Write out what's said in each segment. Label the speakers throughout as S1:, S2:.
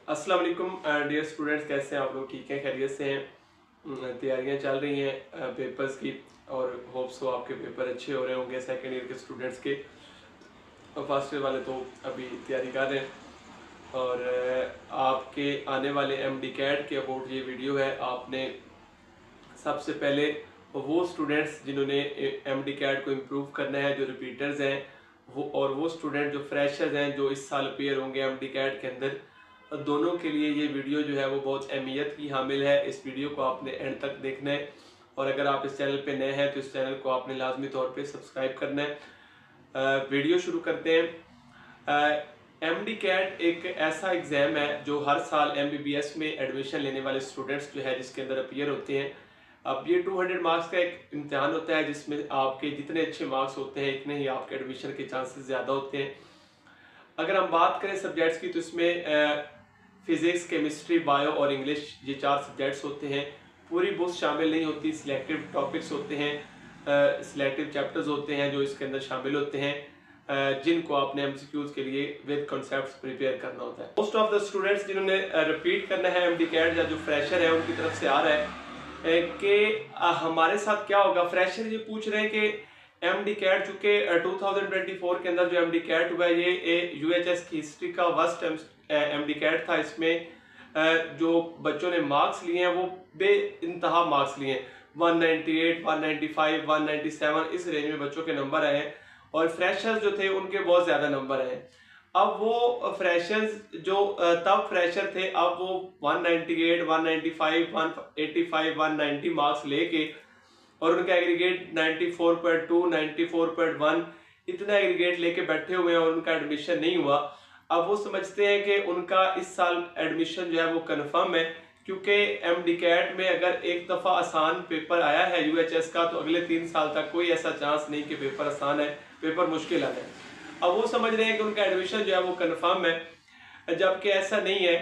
S1: अस्सलाम वालेकुम dear students, कैसे हैं आप लोग? ठीक हैं, खैरियत से हैं? तैयारियां चल रही हैं पेपर्स की और होप्स हो आपके पेपर अच्छे हो रहे होंगे सेकेंड ईयर के स्टूडेंट्स के। और फर्स्ट ईयर वाले तो अभी तैयारी कर रहे हैं। और आपके आने वाले एमडी कैट के अबाउट ये वीडियो है। आपने सबसे पहले वो स्टूडेंट्स जिन्होंने एमडी कैट को इम्प्रूव करना है, जो रिपीटर्स हैं वो स्टूडेंट जो फ्रेशर्स हैं जो इस साल अपीयर होंगे एमडी कैट के अंदर, दोनों के लिए ये वीडियो जो है वो बहुत अहमियत की हामिल है। इस वीडियो को आपने एंड तक देखना है और अगर आप इस चैनल पे नए हैं तो इस चैनल को आपने लाजमी तौर पे सब्सक्राइब करना है। वीडियो शुरू करते हैं। एमडी कैट एक ऐसा एग्ज़ाम है जो हर साल एमबीबीएस में एडमिशन लेने वाले स्टूडेंट्स जो है जिसके अंदर अपीयर होते हैं। अब ये 200 मार्क्स का एक इम्तिहान होता है जिसमें आपके जितने अच्छे मार्क्स होते हैं इतने ही आपके एडमिशन के चांसेस ज़्यादा होते हैं। अगर हम बात करें सब्जेक्ट्स की तो इसमें फिज़िक्स, केमिस्ट्री, बायो और इंग्लिश ये 4 सब्जेक्ट्स होते हैं। पूरी बुक्स शामिल नहीं होती, सिलेक्टिव टॉपिक्स होते हैं, सिलेक्टिव चैप्टर्स होते हैं जो इसके अंदर शामिल होते हैं, जिनको आपने एमसीक्यूज के लिए विद कॉन्सेप्ट्स प्रिपेयर करना होता है। मोस्ट ऑफ द स्टूडेंट्स जिन्होंने रिपीट करना है एमडी कैट या जो फ्रेशर है उनकी तरफ से आ रहा है कि हमारे साथ क्या होगा। फ्रेशर ये पूछ रहे हैं कि एमडी कैट चूंकि 2024 के अंदर जो एमडी कैट हुआ है ये यूएचएस की हिस्ट्री का वर्स्ट एमडी कैट था। इसमें जो बच्चों ने मार्क्स लिए हैं वो बे इंतहा मार्क्स लिए हैं। 198, 195, 197 इस रेंज में बच्चों के नंबर आए हैं और फ्रेशर्स जो थे उनके बहुत ज़्यादा नंबर आए हैं। अब वो फ्रेशर्स जो तब फ्रेशर थे अब वो 198, 195, 185, 190 मार्क्स लेके और उनका एग्रीगेट 94.2, 94.1 इतना एग्रीगेट लेके बैठे हुए हैं और उनका एडमिशन नहीं हुआ। अब वो समझते हैं कि उनका इस साल एडमिशन जो है वो कंफर्म है, क्योंकि एमडी कैट में अगर एक दफ़ा आसान पेपर आया है यूएचएस का तो अगले 3 साल तक कोई ऐसा चांस नहीं कि पेपर आसान है, पेपर मुश्किल है। अब वो समझ रहे हैं कि उनका एडमिशन जो है वो कंफर्म है, जबकि ऐसा नहीं है।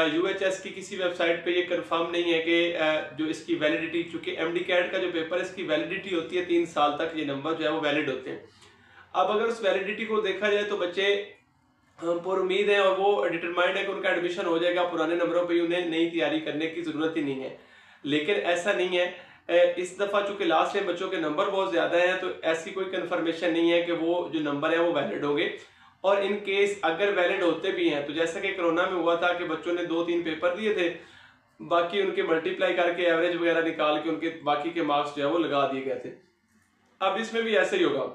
S1: यूएचएस की किसी वेबसाइट पे ये कंफर्म नहीं है कि जो इसकी वैलिडिटी, चूंकि एमडी कैट का जो पेपर है इसकी वैलिडिटी होती है 3 साल तक, ये नंबर जो है वो वैलिड होते हैं। अब अगर उस वैलिडिटी को देखा जाए तो बच्चे हम पर उम्मीद है और वो डिटरमाइंड है कि उनका एडमिशन हो जाएगा, पुराने नंबरों पे उन्हें नई तैयारी करने की ज़रूरत ही नहीं है। लेकिन ऐसा नहीं है। इस दफ़ा चूंकि लास्ट में बच्चों के नंबर बहुत ज़्यादा हैं तो ऐसी कोई कन्फर्मेशन नहीं है कि वो जो नंबर है वो वैलिड होंगे। और इन केस अगर वैलिड होते भी हैं तो जैसा कि कोरोना में हुआ था कि बच्चों ने 2-3 पेपर दिए थे, बाकी उनके मल्टीप्लाई करके एवरेज वगैरह निकाल के उनके बाकी के मार्क्स जो है वो लगा दिए गए थे। अब इसमें भी ऐसा ही होगा।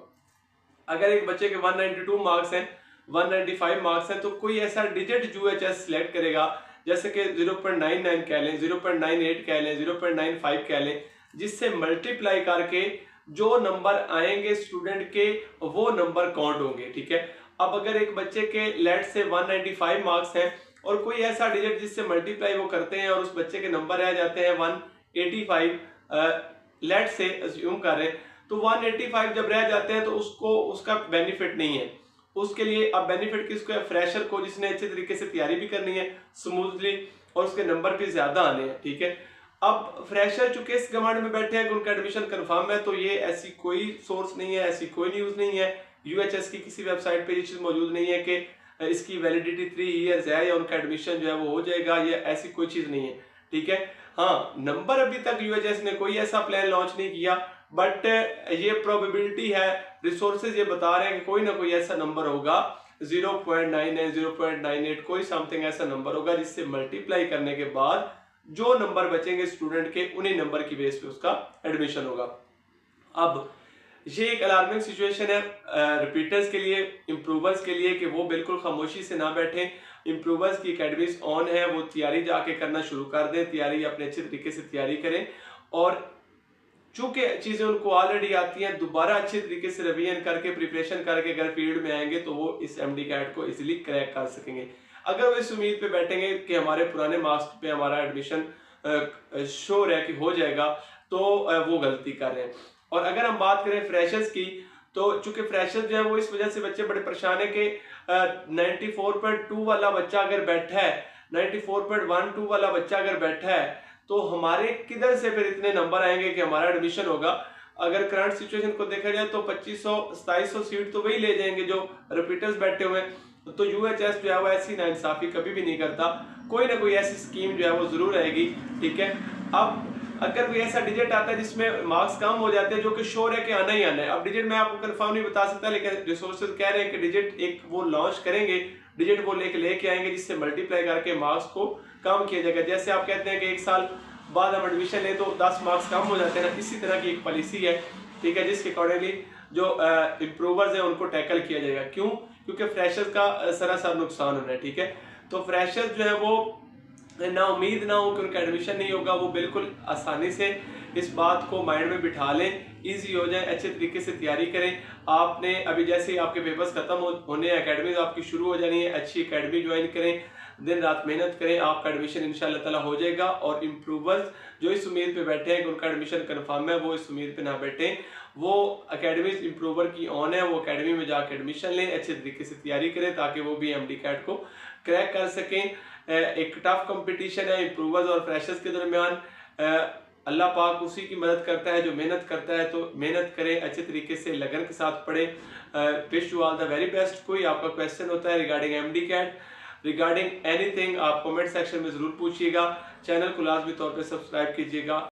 S1: अगर एक बच्चे के 192 मार्क्स हैं, 195 मार्क्स हैं, तो कोई ऐसा डिजिट यूएचएस सिलेक्ट करेगा जैसे कि 0.99 कह लें, 0.98 कह लें, 0.95 कह लें, जिससे मल्टीप्लाई करके जो नंबर आएंगे स्टूडेंट के वो नंबर काउंट होंगे। ठीक है। अब अगर एक बच्चे के लेट से 195 मार्क्स हैं और कोई ऐसा डिजिट जिससे मल्टीप्लाई वो करते हैं और उस बच्चे के नंबर आ जाते हैं 185, लेट से अज्यूम कर रहे हैं, तो 185 जब रह जाते हैं तो उसको उसका बेनिफिट नहीं है। उसके लिए अब बेनिफिट किसको है? फ्रेशर को, जिसने अच्छे तरीके से तैयारी भी करनी है स्मूथली और उसके नंबर भी ज्यादा आने हैं। ठीक है। अब फ्रेशर चूंकि इस घमंड में बैठे हैं कि उनका एडमिशन कंफर्म है, तो ये ऐसी कोई सोर्स नहीं है, ऐसी कोई न्यूज नहीं है, यूएचएस की किसी वेबसाइट पे ये चीज मौजूद नहीं है कि इसकी वैलिडिटी 3 ईयर्स है या उनका एडमिशन जो है वो हो जाएगा, ये ऐसी कोई चीज नहीं है। ठीक है। हाँ, नंबर अभी तक यूएचएस ने कोई ऐसा प्लान लॉन्च नहीं किया, बट ये प्रोबेबिलिटी है, रिसोर्सेज ये बता रहे हैं कि कोई ना कोई ऐसा नंबर होगा 0.99, 0.98, कोई समथिंग ऐसा नंबर होगा जिससे मल्टीप्लाई करने के बाद जो नंबर बचेंगे स्टूडेंट के उन्हीं नंबर की बेस पे उसका एडमिशन होगा। अब ये एक अलार्मिंग सिचुएशन है रिपीटर्स के लिए, इम्प्रूवर्स के लिए, कि वो बिल्कुल खामोशी से ना बैठें। इम्प्रूवर्स की अकेडमीज ऑन है, वो तैयारी जाके करना शुरू कर दें, तैयारी अपने अच्छे तरीके से तैयारी करें और चूंकि चीजें उनको ऑलरेडी आती हैं, दोबारा अच्छे तरीके से रिवीजन करके प्रिपरेशन करके अगर फील्ड में आएंगे तो वो इस एमडी कैट को इजीली क्रैक कर सकेंगे। अगर वो इस उम्मीद पे बैठेंगे कि हमारे पुराने मार्क्स पे हमारा एडमिशन श्योर है कि हो जाएगा, तो वो गलती कर रहे हैं। और अगर हम बात करें फ्रेशर्स की, तो चूंकि फ्रेशर्स जो है वो इस वजह से बच्चे बड़े परेशान है कि 94.2 वाला बच्चा अगर बैठा है, 94.12 वाला बच्चा अगर बैठा है, तो हमारे किधर से फिर इतने नंबर आएंगे कि हमारा एडमिशन होगा। अगर करंट सिचुएशन को देखा जाए तो 2500-2700 सीट तो वही ले जाएंगे जो रिपीटर्स बैठे हुए हैं। तो यूएचएस जो है वो ऐसी नाइंसाफी कभी भी नहीं करता, कोई ना कोई ऐसी स्कीम जो है वो जरूर रहेगी, ठीक है। अब अगर कोई ऐसा डिजिट आता है जिसमें मार्क्स कम हो जाते हैं, जो कि श्योर है कि आना ही आना है, अब डिजिट मैं आपको कंफर्म नहीं बता सकता, लेकिन रिसोर्सेज कह रहे हैं कि डिजिट एक वो लॉन्च करेंगे, डिजिट वो लेके आएंगे जिससे मल्टीप्लाई करके मार्क्स को कम किया जाएगा। जैसे आप कहते हैं कि एक साल बाद हम एडमिशन ले तो 10 मार्क्स कम हो जाते हैं ना, इसी तरह की एक पॉलिसी है, ठीक है, जिसके अकॉर्डिंगली जो इम्प्रूवर्स हैं उनको टैकल किया जाएगा। क्यों? क्योंकि फ्रेशर्स का सरासर नुकसान होना है, ठीक है। तो फ्रेशर्स जो है वो ना उम्मीद ना हो कि उनका एडमिशन नहीं होगा, वो बिल्कुल आसानी से इस बात को माइंड में बिठा लें, ईजी हो जाए, अच्छे तरीके से तैयारी करें। आपने अभी जैसे ही आपके पेपर्स खत्म होने हैं, एकेडमी आपकी शुरू हो जानी है, अच्छी एकेडमी ज्वाइन करें, दिन रात मेहनत करें, आपका एडमिशन इंशाल्लाह ताला हो जाएगा। और इम्प्रूवर्स जो इस उम्मीद पे बैठे हैं कि उनका एडमिशन कन्फर्म है, वो इस उम्मीद पे ना बैठे, वो अकेडमी इम्प्रूवर की ऑन है, वो अकेडमी में जाकर एडमिशन लें, अच्छे तरीके से तैयारी करें ताकि वो भी एमडी कैट को क्रैक कर सकें। एक टफ कंपटीशन है इम्प्रूवर्स और फ्रेशर्स के दरमियान। अल्लाह पाक उसी की मदद करता है जो मेहनत करता है, तो मेहनत करें, अच्छे तरीके से लगन के साथ पढ़ें। Wish you all the very best. कोई आपका क्वेश्चन होता है regarding MDCAT, regarding anything, आप कमेंट सेक्शन में जरूर पूछिएगा। चैनल को लाजमी तौर पे सब्सक्राइब कीजिएगा।